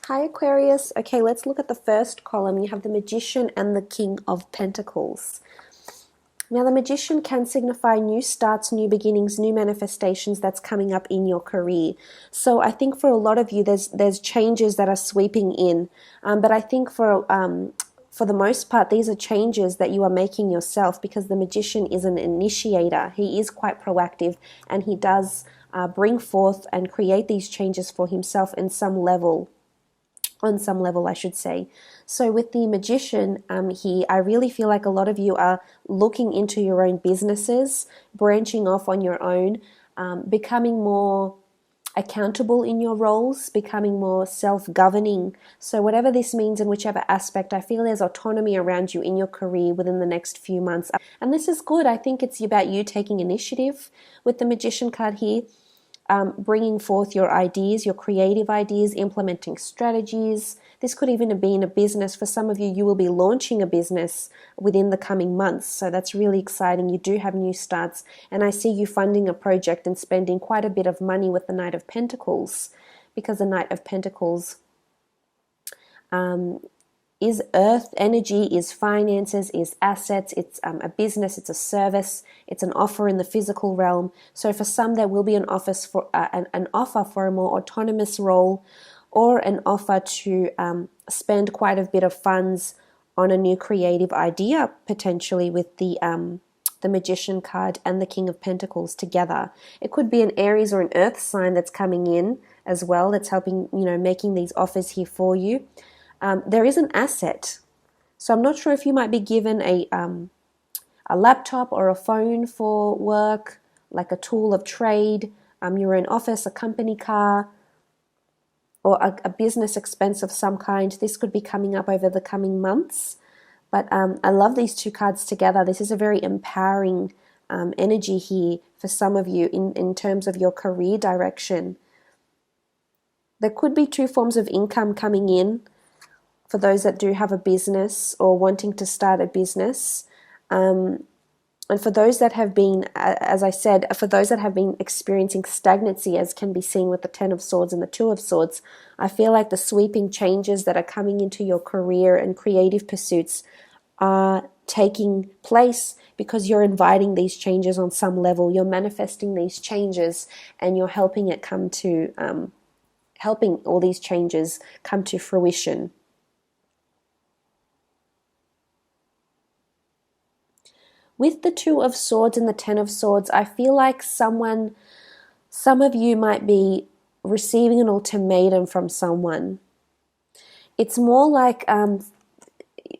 Hi Aquarius. Okay, let's look at the first column. You have the Magician and the King of Pentacles. Now the Magician can signify new starts, new beginnings, new manifestations that's coming up in your career. So I think for a lot of you there's changes that are sweeping in. But I think for the most part, these are changes that you are making yourself, because the Magician is an initiator. He is quite proactive, and he does bring forth and create these changes for himself in some level. On some level, I should say. So with the Magician here, I really feel like a lot of you are looking into your own businesses, branching off on your own, becoming more accountable in your roles, becoming more self-governing. So whatever this means in whichever aspect, I feel there's autonomy around you in your career within the next few months. And this is good. I think it's about you taking initiative with the Magician card here. Bringing forth your ideas, your creative ideas, implementing strategies. This could even be in a business. For some of you, you will be launching a business within the coming months. So that's really exciting. You do have new starts. And I see you funding a project and spending quite a bit of money with the Knight of Pentacles, because the Knight of Pentacles is earth energy, is finances, is assets, it's a business, it's a service, it's an offer in the physical realm. So for some, there will be an offer for a more autonomous role, or an offer to spend quite a bit of funds on a new creative idea, potentially with the Magician card and the King of Pentacles together. It could be an Aries or an Earth sign that's coming in as well, that's helping, making these offers here for you. There is an asset. So I'm not sure if you might be given a laptop or a phone for work, like a tool of trade, your own office, a company car, or a business expense of some kind. This could be coming up over the coming months. But I love these two cards together. This is a very empowering energy here for some of you in terms of your career direction. There could be two forms of income coming in for those that do have a business or wanting to start a business. And for those that have been, as I said, for those that have been experiencing stagnancy, as can be seen with the Ten of Swords and the Two of Swords, I feel like the sweeping changes that are coming into your career and creative pursuits are taking place because you're inviting these changes on some level. You're manifesting these changes, and you're helping it come to, helping all these changes come to fruition. With the Two of Swords and the Ten of Swords, I feel like some of you might be receiving an ultimatum from someone. It's more like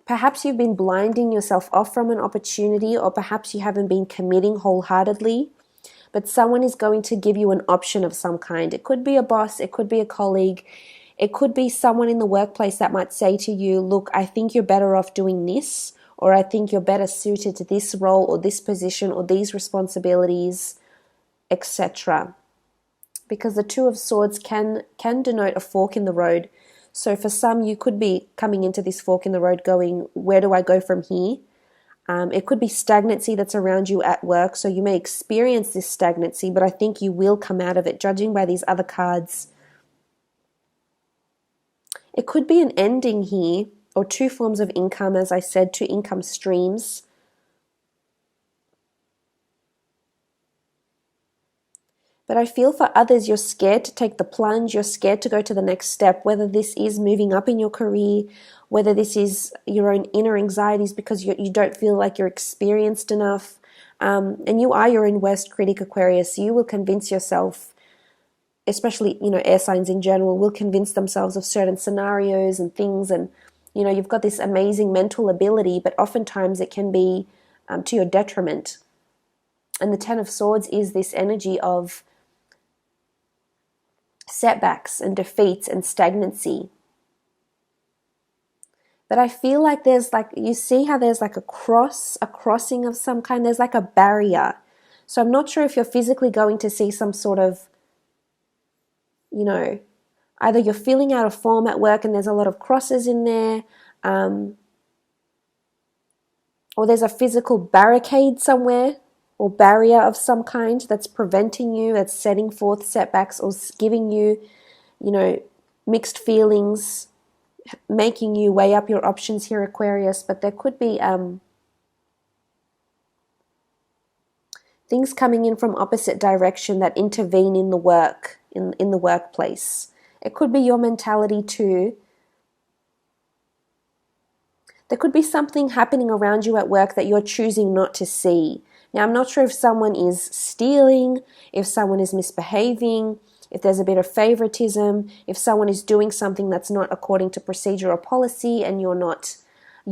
perhaps you've been blinding yourself off from an opportunity, or perhaps you haven't been committing wholeheartedly, but someone is going to give you an option of some kind. It could be a boss, it could be a colleague, it could be someone in the workplace that might say to you, look, I think you're better off doing this, or I think you're better suited to this role or this position or these responsibilities, etc. Because the Two of Swords can denote a fork in the road. So for some, you could be coming into this fork in the road going, where do I go from here? It could be stagnancy that's around you at work. So you may experience this stagnancy, but I think you will come out of it, judging by these other cards. It could be an ending here, or two forms of income, as I said, two income streams. But I feel for others, you're scared to take the plunge, you're scared to go to the next step, whether this is moving up in your career, whether this is your own inner anxieties because you don't feel like you're experienced enough. And you are your own worst critic, Aquarius. You will convince yourself, especially, air signs in general, will convince themselves of certain scenarios and things, and you've got this amazing mental ability, but oftentimes it can be to your detriment. And the Ten of Swords is this energy of setbacks and defeats and stagnancy. But I feel like there's you see how there's a crossing of some kind. There's like a barrier. So I'm not sure if you're physically going to see some sort of, either you're filling out a form at work and there's a lot of crosses in there, or there's a physical barricade somewhere or barrier of some kind that's preventing you, that's setting forth setbacks or giving you, mixed feelings, making you weigh up your options here, Aquarius, but there could be things coming in from opposite direction that intervene in the work, in the workplace. It could be your mentality too. There could be something happening around you at work that you're choosing not to see. Now, I'm not sure if someone is stealing, if someone is misbehaving, if there's a bit of favoritism, if someone is doing something that's not according to procedure or policy and you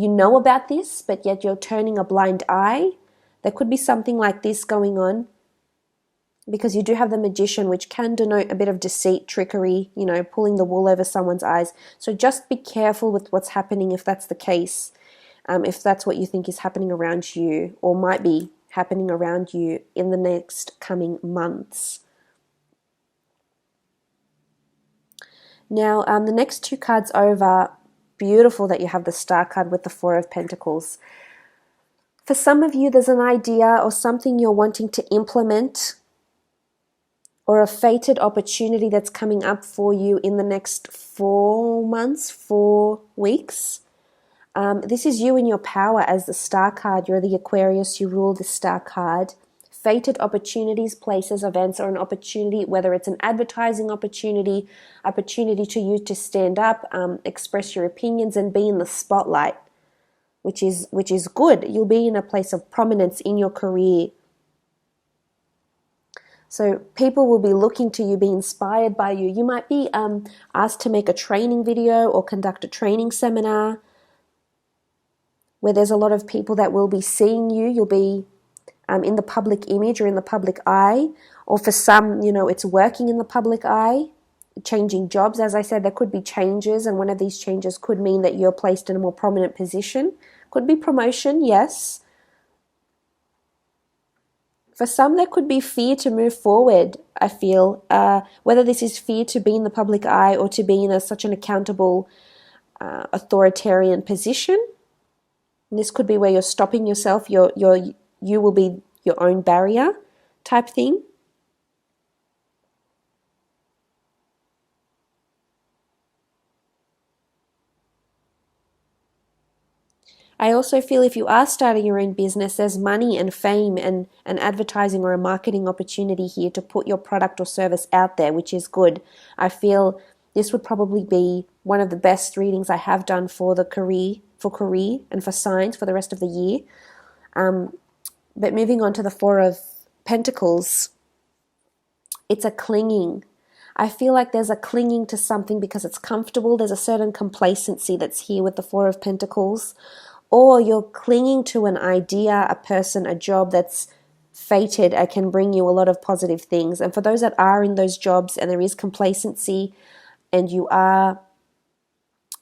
know about this, but yet you're turning a blind eye. There could be something like this going on, because you do have the Magician, which can denote a bit of deceit, trickery, pulling the wool over someone's eyes. So just be careful with what's happening if that's the case, if that's what you think is happening around you or might be happening around you in the next coming months. Now, the next two cards over, beautiful that you have the Star card with the Four of Pentacles. For some of you, there's an idea or something you're wanting to implement, or a fated opportunity that's coming up for you in the next 4 months, 4 weeks. This is you in your power as the Star card. You're the Aquarius, you rule the Star card. Fated opportunities, places, events, or an opportunity, whether it's an advertising opportunity to you to stand up, express your opinions and be in the spotlight, which is good. You'll be in a place of prominence in your career. So people will be looking to you, be inspired by you. You might be asked to make a training video or conduct a training seminar where there's a lot of people that will be seeing you. You'll be in the public image or in the public eye. Or for some, it's working in the public eye, changing jobs. As I said, there could be changes, and one of these changes could mean that you're placed in a more prominent position. Could be promotion, yes. For some, there could be fear to move forward, I feel, whether this is fear to be in the public eye or to be in such an accountable, authoritarian position. And this could be where you're stopping yourself, you will be your own barrier type thing. I also feel if you are starting your own business, there's money and fame and an advertising or a marketing opportunity here to put your product or service out there, which is good. I feel this would probably be one of the best readings I have done for career and for signs for the rest of the year. But moving on to the Four of Pentacles, it's a clinging. I feel like there's a clinging to something because it's comfortable. There's a certain complacency that's here with the Four of Pentacles. Or you're clinging to an idea, a person, a job that's fated and can bring you a lot of positive things. And for those that are in those jobs and there is complacency and you are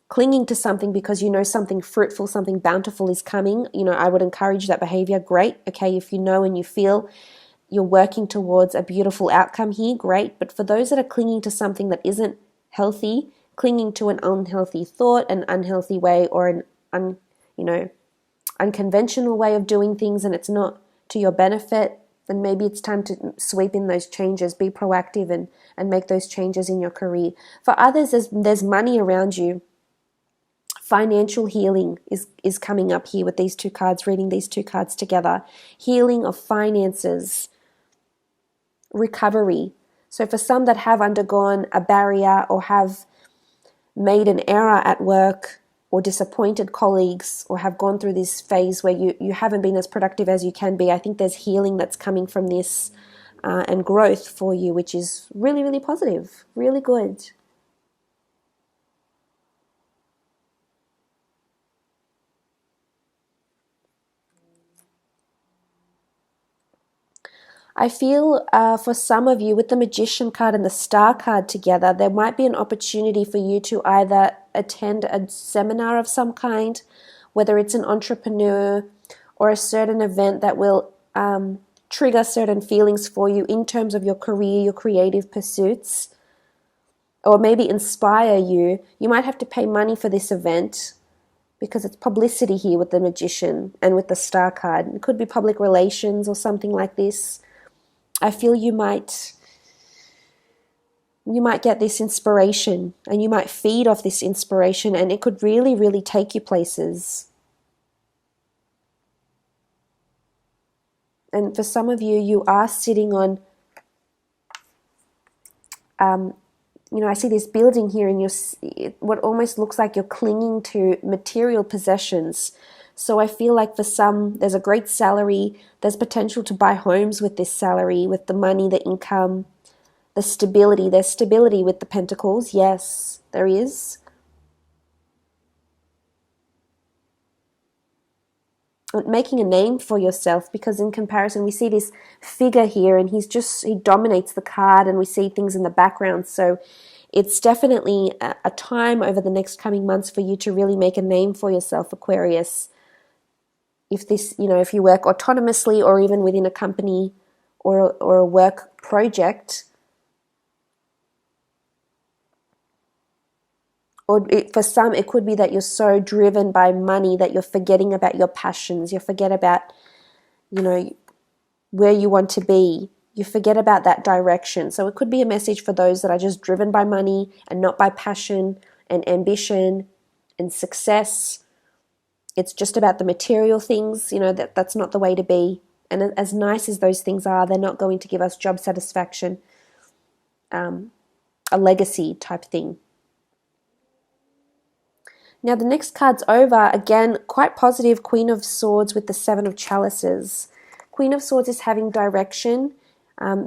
clinging to something because something fruitful, something bountiful is coming, I would encourage that behavior. Great. Okay, if you know and you feel you're working towards a beautiful outcome here, great. But for those that are clinging to something that isn't healthy, clinging to an unhealthy thought, an unhealthy way, or an unconventional way of doing things, and it's not to your benefit, then maybe it's time to sweep in those changes, be proactive and make those changes in your career. For others, there's money around you. Financial healing is coming up here with these two cards, reading these two cards together. Healing of finances, recovery. So for some that have undergone a barrier or have made an error at work, or disappointed colleagues, or have gone through this phase where you haven't been as productive as you can be, I think there's healing that's coming from this and growth for you, which is really, really positive, really good. I feel for some of you with the Magician card and the Star card together, there might be an opportunity for you to either attend a seminar of some kind, whether it's an entrepreneur or a certain event that will trigger certain feelings for you in terms of your career, your creative pursuits, or maybe inspire you. You might have to pay money for this event because it's publicity here with the Magician and with the Star card. It could be public relations or something like this. I feel you might You might get this inspiration and you might feed off this inspiration, and it could really, really take you places. And for some of you, you are sitting on, I see this building here, and what almost looks like you're clinging to material possessions. So I feel like for some, there's a great salary. There's potential to buy homes with this salary, with the money, the income, the stability. There's stability with the pentacles. Yes, there is. Making a name for yourself, because in comparison we see this figure here and he dominates the card, and we see things in the background. So it's definitely a time over the next coming months for you to really make a name for yourself, Aquarius. If you work autonomously or even within a company or a work project, or for some, it could be that you're so driven by money that you're forgetting about your passions. You forget about, where you want to be. You forget about that direction. So it could be a message for those that are just driven by money and not by passion and ambition and success. It's just about the material things, that's not the way to be. And as nice as those things are, they're not going to give us job satisfaction, a legacy type thing. Now the next card's over, again, quite positive, Queen of Swords with the Seven of Chalices. Queen of Swords is having direction,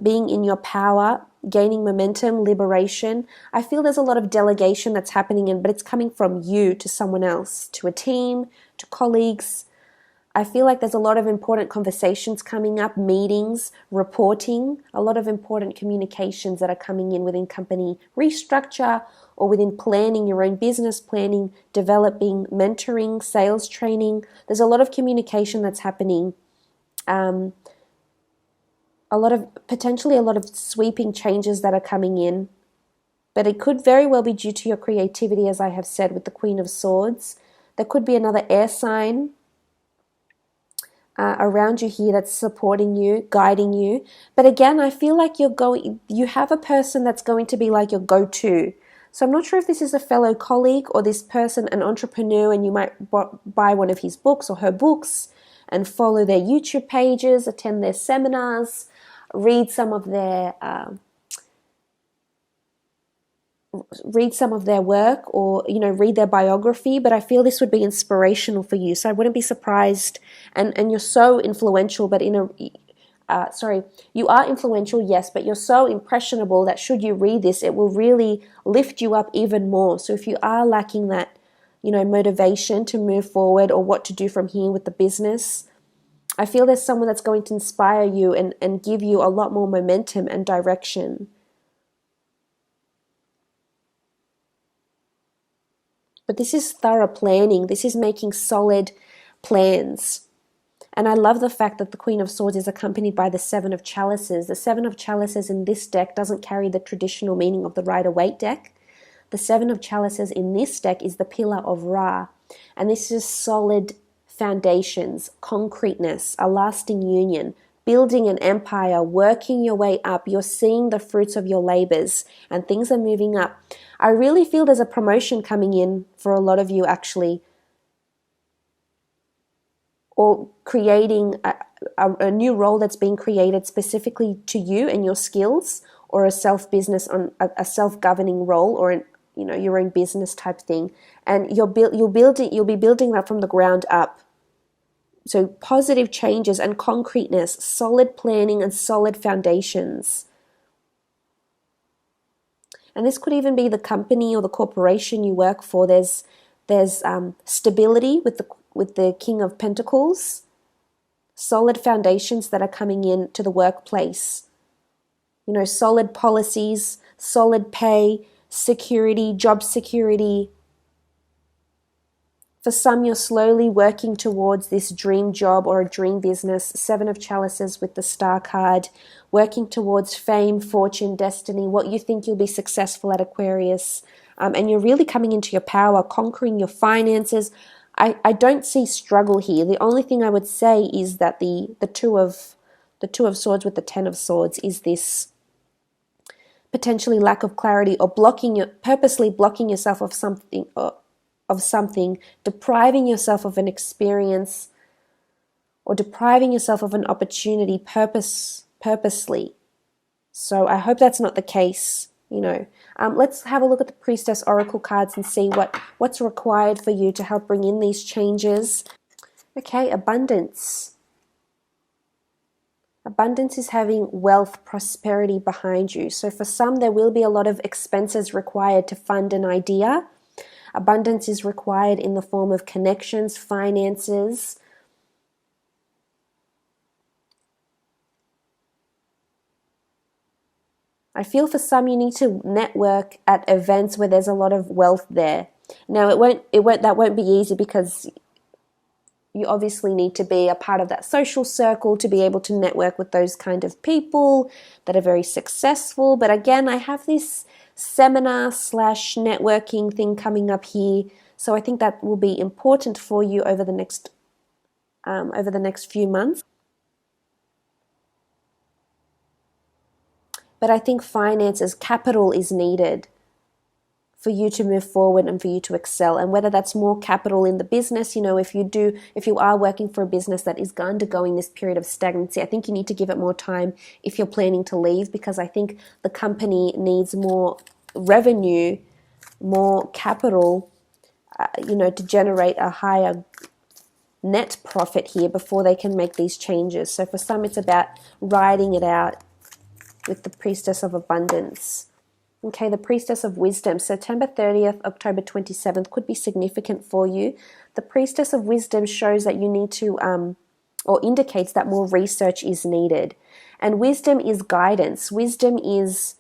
being in your power, gaining momentum, liberation. I feel there's a lot of delegation that's happening, but it's coming from you to someone else, to a team, to colleagues. I feel like there's a lot of important conversations coming up, meetings, reporting, a lot of important communications that are coming in within company restructure or within planning your own business, planning, developing, mentoring, sales training. There's a lot of communication that's happening. Potentially a lot of sweeping changes that are coming in. But it could very well be due to your creativity, as I have said, with the Queen of Swords. There could be another air sign around you here that's supporting you, guiding you. But again, I feel like you have a person that's going to be like your go-to. So I'm not sure if this is a fellow colleague or this person, an entrepreneur, and you might buy one of his books or her books and follow their YouTube pages, attend their seminars, read some of their work, or read their biography. But I feel this would be inspirational for you, so I wouldn't be surprised. And you're so influential, but you are influential, yes, but you're so impressionable that should you read this, it will really lift you up even more. So if you are lacking that motivation to move forward or what to do from here with the business, I feel there's someone that's going to inspire you and give you a lot more momentum and direction. But this is thorough planning. This is making solid plans. And I love the fact that the Queen of Swords is accompanied by the Seven of Chalices. The Seven of Chalices in this deck doesn't carry the traditional meaning of the Rider-Waite deck. The Seven of Chalices in this deck is the pillar of Ra. And this is solid foundations, concreteness, a lasting union, building an empire, working your way up. You're seeing the fruits of your labors and things are moving up. I really feel there's a promotion coming in for a lot of you, actually, or creating a new role that's being created specifically to you and your skills, or a self-business on a self-governing role, or your own business type thing. And you'll be building that from the ground up. So positive changes and concreteness, solid planning and solid foundations. And this could even be the company or the corporation you work for. There's stability with the King of Pentacles, solid foundations that are coming in to the workplace. Solid policies, solid pay, security, job security. For some, you're slowly working towards this dream job or a dream business. Seven of Chalices with the Star card, working towards fame, fortune, destiny, what you think you'll be successful at, Aquarius. And you're really coming into your power, conquering your finances. I don't see struggle here. The only thing I would say is that the Two of Swords with the Ten of Swords is this potentially lack of clarity, or purposely blocking yourself of something, depriving yourself of an experience, or depriving yourself of an opportunity purposely. So I hope that's not the case. Let's have a look at the Priestess Oracle cards and see what's required for you to help bring in these changes. Okay, abundance. Abundance is having wealth, prosperity behind you. So for some, there will be a lot of expenses required to fund an idea. Abundance is required in the form of connections, finances. I feel for some you need to network at events where there's a lot of wealth there. Now that won't be easy, because you obviously need to be a part of that social circle to be able to network with those kind of people that are very successful. But again, I have this seminar/networking thing coming up here. So I think that will be important for you over the next few months. But I think finances, capital is needed for you to move forward and for you to excel. And whether that's more capital in the business, if you are working for a business that is undergoing this period of stagnancy, I think you need to give it more time if you're planning to leave, because I think the company needs more revenue, more capital, to generate a higher net profit here before they can make these changes. So for some, it's about riding it out with the Priestess of Abundance. Okay, the Priestess of Wisdom, September 30th, October 27th could be significant for you. The Priestess of Wisdom shows that you need to, or indicates that more research is needed. And wisdom is guidance. Wisdom is,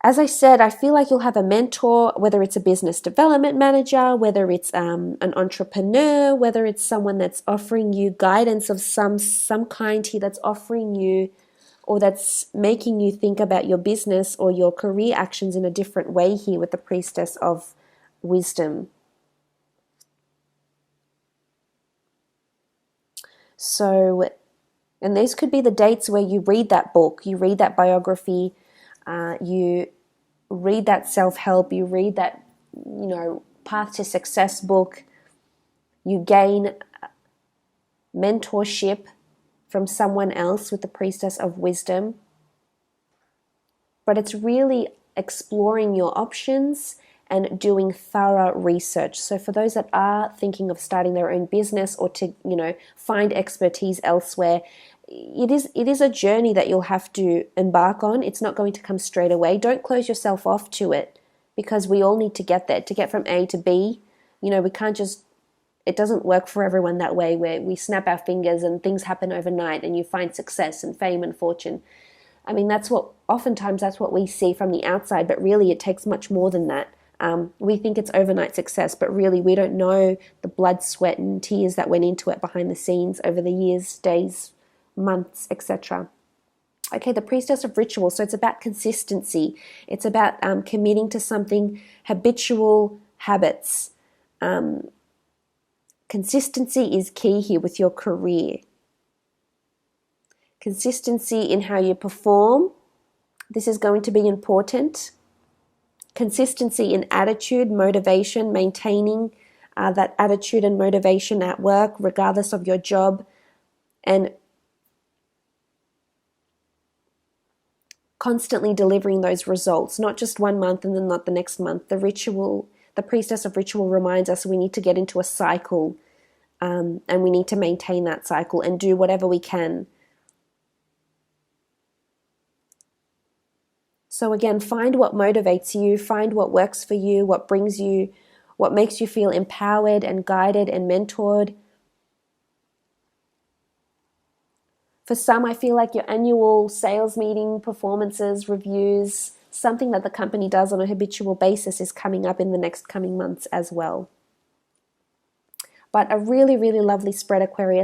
as I said, I feel like you'll have a mentor, whether it's a business development manager, whether it's an entrepreneur, whether it's someone that's offering you guidance of some kind here, that's offering you, or that's making you think about your business or your career actions in a different way here with the Priestess of Wisdom. So, and these could be the dates where you read that book, you read that biography, you read that self-help, you read that, Path to Success book, you gain mentorship from someone else with the Priestess of Wisdom. But it's really exploring your options and doing thorough research. So for those that are thinking of starting their own business, or to, find expertise elsewhere, it is a journey that you'll have to embark on. It's not going to come straight away. Don't close yourself off to it, because we all need to get there, to get from A to B. We can't just, it doesn't work for everyone that way, where we snap our fingers and things happen overnight and you find success and fame and fortune. I mean, oftentimes that's what we see from the outside, but really it takes much more than that. We think it's overnight success, but really we don't know the blood, sweat and tears that went into it behind the scenes over the years, days, months, etc. Okay, the Priestess of Ritual. So it's about consistency. It's about committing to something, habitual habits. Consistency is key here with your career. Consistency in how you perform. This is going to be important. Consistency in attitude, motivation, maintaining that attitude and motivation at work, regardless of your job, and constantly delivering those results, not just 1 month and then not the next month. The Priestess of Ritual reminds us we need to get into a cycle, and we need to maintain that cycle and do whatever we can. So again, find what motivates you, find what works for you, what makes you feel empowered and guided and mentored. For some, I feel like your annual sales meeting, performances, reviews, something that the company does on a habitual basis is coming up in the next coming months as well. But a really, really lovely spread, Aquarius.